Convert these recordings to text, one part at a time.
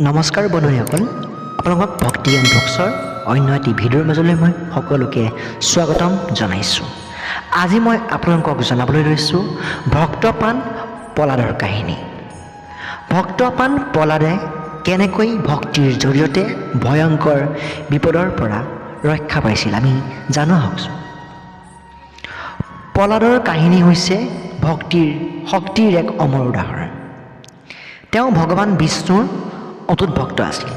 নমস্কাৰ বন্ধুসকল, আপোনালোকক ভক্তি এণ্ড ভক্সৰ অন্য এটি ভিডিঅ'ৰ মাজলৈ মই সকলোকে স্বাগতম জনাইছোঁ। আজি মই আপোনালোকক জনাবলৈ লৈছোঁ ভক্তপ্ৰাণ প্ৰহ্লাদৰ কাহিনী। ভক্তপ্ৰাণ প্ৰহ্লাদে কেনেকৈ ভক্তিৰ জৰিয়তে ভয়ংকৰ বিপদৰ পৰা ৰক্ষা পাইছিল আমি জানো আহকচোন। প্ৰহ্লাদৰ কাহিনী হৈছে ভক্তিৰ শক্তিৰ এক অমৰ উদাহৰণ। তেওঁ ভগৱান বিষ্ণুৰ অটুট ভক্ত আছিল।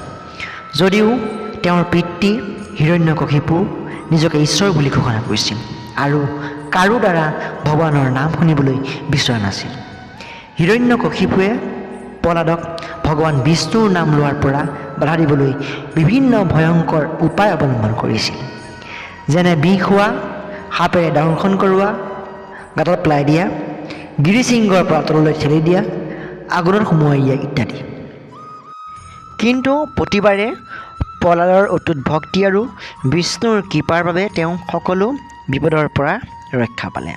যদিও তেওঁৰ পিতৃ হিৰণ্যকশিপু নিজকে ঈশ্বৰ বুলি ঘোষণা কৰিছিল আৰু কাৰো দ্বাৰা ভগৱানৰ নাম শুনিবলৈ বিচৰা নাছিল, হিৰণ্যকশিপুৱে প্ৰহ্লাদক ভগৱান বিষ্ণুৰ নাম লোৱাৰ পৰা বাধা দিবলৈ বিভিন্ন ভয়ংকৰ উপায় অৱলম্বন কৰিছিল, যেনে বিষ খোৱা, সাপেৰে দংশন কৰোৱা, গাঁতত পেলাই দিয়া, গিৰিশৃংগৰ পৰা তললৈ ঠেলি দিয়া, আগুনত সুমুৱাই দিয়া ইত্যাদি। কিন্তু প্ৰতিবাৰে প্ৰহ্লাদৰ অটুট ভক্তি আৰু বিষ্ণুৰ কৃপাৰ বাবে তেওঁ সকলো বিপদৰ পৰা ৰক্ষা পালে।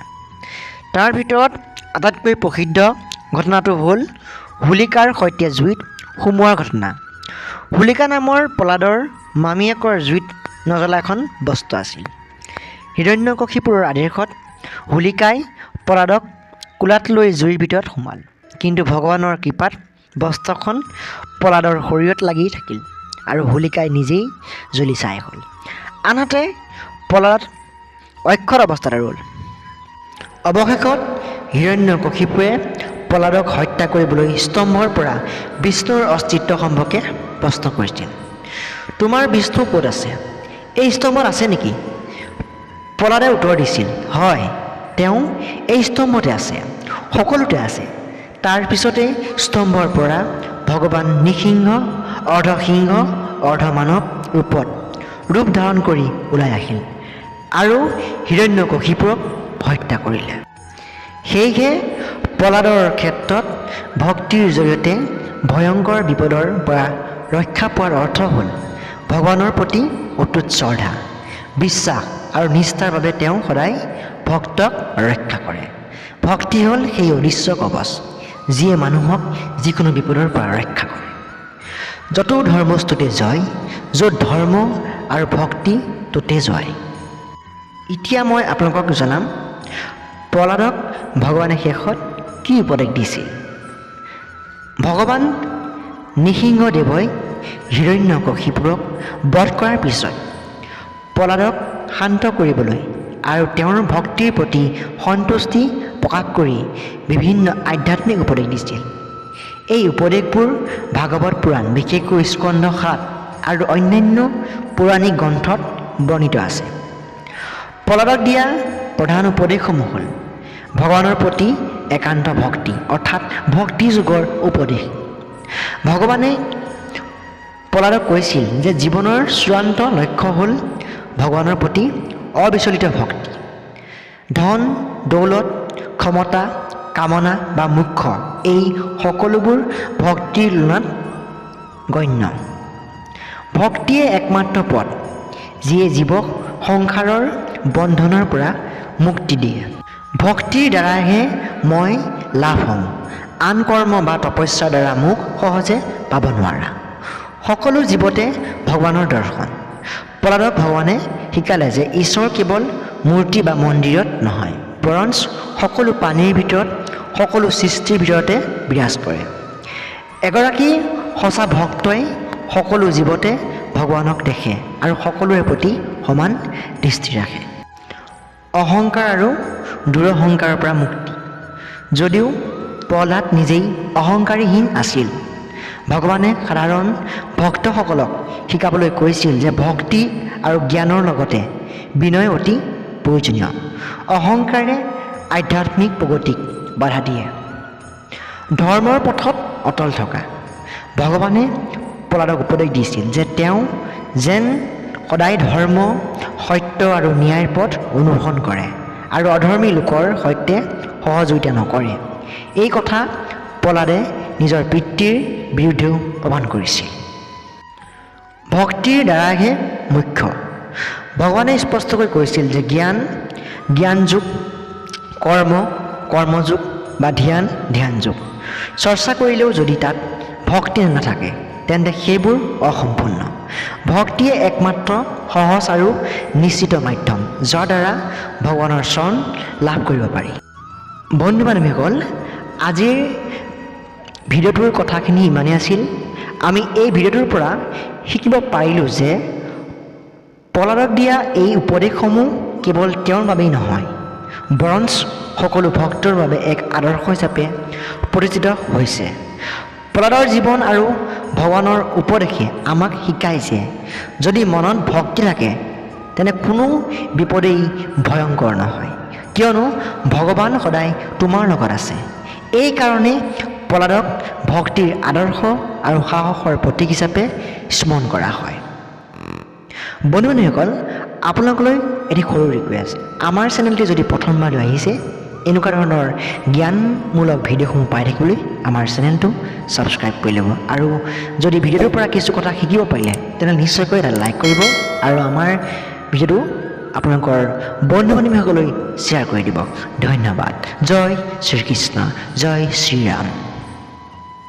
তাৰ ভিতৰত আটাইতকৈ প্ৰসিদ্ধ ঘটনাটো হ'ল হোলিকাৰ সৈতে জুইত সুমুৱাৰ ঘটনা। হোলিকা নামৰ প্ৰহ্লাদৰ মামীয়েকৰ জুইত নজ্বলা এখন বস্ত্ৰ আছিল। হিৰণ্যকশিপুৰ আদেশত হোলিকাই প্ৰহ্লাদক কোলাত লৈ জুইৰ ভিতৰত সোমাল, কিন্তু ভগৱানৰ কৃপাত বস্ত্ৰখন প্ৰহ্লাদৰ শৰীৰত লাগি থাকিল আৰু হোলিকাই নিজেই জ্বলি ছাই হ'ল। আনহাতে প্ৰহ্লাদ অক্ষত অৱস্থাত ৰ'ল। অৱশেষত হিৰণ্যকশিপুৱে প্ৰহ্লাদক হত্যা কৰিবলৈ স্তম্ভৰ পৰা বিষ্ণুৰ অস্তিত্ব সম্পৰ্কে প্ৰশ্ন কৰিছিল। তোমাৰ বিষ্ণু ক'ত আছে? এই স্তম্ভত আছে নেকি? প্ৰহ্লাদে উত্তৰ দিছিল, হয়, তেওঁ এই স্তম্ভতে আছে, সকলোতে আছে। তাৰ পিছতে স্তম্ভৰ পৰা ভগৱান নৃসিংহ অৰ্ধসিংহ অৰ্ধমানৱ ৰূপ ধাৰণ কৰি ওলাই আহিল আৰু হিৰণ্যকশিপুৰক হত্যা কৰিলে। সেয়েহে প্ৰহ্লাদৰ ক্ষেত্ৰত ভক্তিৰ জৰিয়তে ভয়ংকৰ বিপদৰ পৰা ৰক্ষা পোৱাৰ অৰ্থ হ'ল ভগৱানৰ প্ৰতি অটুট শ্ৰদ্ধা, বিশ্বাস আৰু নিষ্ঠাৰ বাবে তেওঁ সদায় ভক্তক ৰক্ষা কৰে। ভক্তি হ'ল সেই অদৃশ্য কৱচ যিয়ে মানুহক যিকোনো বিপদৰ পৰা ৰক্ষা কৰে। য'তো ধৰ্মস্তুতে জয়, য'ত ধৰ্ম আৰু ভক্তি ত'তে জয়। এতিয়া মই আপোনালোকক জনাম প্ৰহ্লাদক ভগৱানে শেষত কি উপদেশ দিছিল। ভগৱান নৃসিংহদেৱই হিৰণ্যকশিপুৰক বধ কৰাৰ পিছত প্ৰহ্লাদক শান্ত কৰিবলৈ আৰু তেওঁৰ ভক্তিৰ প্ৰতি সন্তুষ্টি প্ৰকাশ কৰি বিভিন্ন আধ্যাত্মিক উপদেশ দিছিল। এই উপদেশবোৰ ভাগৱত পুৰাণ, বিশেষকৈ স্কন্ধ ৭ আৰু অন্যান্য পৌৰাণিক গ্ৰন্থত বৰ্ণিত আছে। প্ৰহ্লাদক দিয়া প্ৰধান উপদেশসমূহ হ'ল ভগৱানৰ প্ৰতি একান্ত ভক্তি, অৰ্থাৎ ভক্তি যোগৰ উপদেশ। ভগৱানে প্ৰহ্লাদক কৈছিল যে জীৱনৰ চূড়ান্ত লক্ষ্য হ'ল ভগৱানৰ প্ৰতি অবিচলিত ভক্তি। ধন, দৌলত, ক্ষমতা, কামনা বা মোক্ষ এই সকলোবোৰ ভক্তিৰ তুলনাত গণ্য। ভক্তিয়ে একমাত্ৰ পথ যিয়ে জীৱক সংসাৰৰ বন্ধনৰ পৰা মুক্তি দিয়ে। ভক্তিৰ দ্বাৰাহে মই লাভ হ'ম, আন কৰ্ম বা তপস্যাৰ দ্বাৰা মোক সহজে পাব নোৱাৰা। সকলো জীৱতে ভগৱানৰ দৰ্শন। প্ৰহ্লাদক ভগৱানে শিকালে যে ঈশ্বৰ কেৱল মূৰ্তি বা মন্দিৰত নহয়, বৰঞ্চ সকলো প্ৰাণীৰ ভিতৰত, সকলো সৃষ্টিৰ ভিতৰতে বিৰাজ কৰে। এগৰাকী সঁচা ভক্তই সকলো জীৱতে ভগৱানক দেখে আৰু সকলোৰে প্ৰতি সমান দৃষ্টি ৰাখে। অহংকাৰ আৰু দুৰহংকাৰৰ পৰা মুক্তি। যদিও প্ৰহ্লাদ নিজেই অহংকাৰীহীন আছিল, ভগৱানে সাধাৰণ ভক্তসকলক শিকাবলৈ কৈছিল যে ভক্তি আৰু জ্ঞানৰ লগতে বিনয় অতি প্ৰয়োজনীয়। অহংকাৰে আধ্যাত্মিক প্ৰগতিক বাধা দিয়ে। ধৰ্মৰ পথত অটল থকা। ভগৱানে প্ৰহ্লাদক উপদেশ দিছিল যে তেওঁ যেন সদায় ধৰ্ম, সত্য আৰু ন্যায়ৰ পথ অনুসৰণ কৰে আৰু অধৰ্মী লোকৰ সৈতে সহযোগিতা নকৰে। এই কথা প্ৰহ্লাদে নিজৰ পিতৃৰ বিৰুদ্ধেও প্ৰমাণ কৰিছিল। ভক্তিৰ দ্বাৰাহে মুখ্য। ভগৱানে স্পষ্টকৈ কৈছিল যে জ্ঞানযোগ, কৰ্মযোগ বা ধ্যানযোগ চৰ্চা কৰিলেও যদি তাত ভক্তি নাথাকে তেন্তে সেইবোৰ অসম্পূৰ্ণ। ভক্তিয়ে একমাত্ৰ সহজ আৰু নিশ্চিত মাধ্যম যাৰ দ্বাৰা ভগৱানৰ চৰণ লাভ কৰিব পাৰি। বন্ধু বান্ধৱীসকল, আজিৰ ভিডিঅ'টোৰ কথাখিনি ইমানেই আছিল। আমি এই ভিডিঅ'টোৰ পৰা শিকিব পাৰিলোঁ যে প্ৰহ্লাদক দিয়া এই উপদেশসমূহ কেৱল তেওঁৰ বাবেই নহয়, বৰঞ্চ সকলো ভক্তৰ বাবে এক আদৰ্শ হিচাপে প্ৰতিষ্ঠিত হৈছে। প্ৰহ্লাদৰ জীৱন আৰু ভগৱানৰ উপদেশে আমাক শিকায় যে যদি মনত ভক্তি থাকে তেনে কোনো বিপদেই ভয়ংকৰ নহয়, কিয়নো ভগৱান সদায় তোমাৰ লগত আছে। এইকাৰণে প্ৰহ্লাদক ভক্তিৰ আদৰ্শ আৰু সাহসৰ প্ৰতীক হিচাপে স্মৰণ কৰা হয়। বন্ধু বান্ধৱীসকল, আপোনালোকলৈ এটি সৰু ৰিকুৱেষ্ট। আমাৰ চেনেলটি যদি প্ৰথমবাৰলৈ আহিছে, এনেকুৱা ধৰণৰ জ্ঞানমূলক ভিডিঅ'সমূহ পাই থাকিবলৈ আমাৰ চেনেলটো ছাবস্ক্ৰাইব কৰি ল'ব। আৰু যদি ভিডিঅ'টোৰ পৰা কিছু কথা শিকিব পাৰিলে তেনেহ'লে নিশ্চয়কৈ এটা লাইক কৰিব আৰু আমাৰ ভিডিঅ'টো আপোনালোকৰ বন্ধু বান্ধৱীসকললৈ শ্বেয়াৰ কৰি দিব। ধন্যবাদ। জয় শ্ৰীকৃষ্ণ, জয় শ্ৰীৰাম।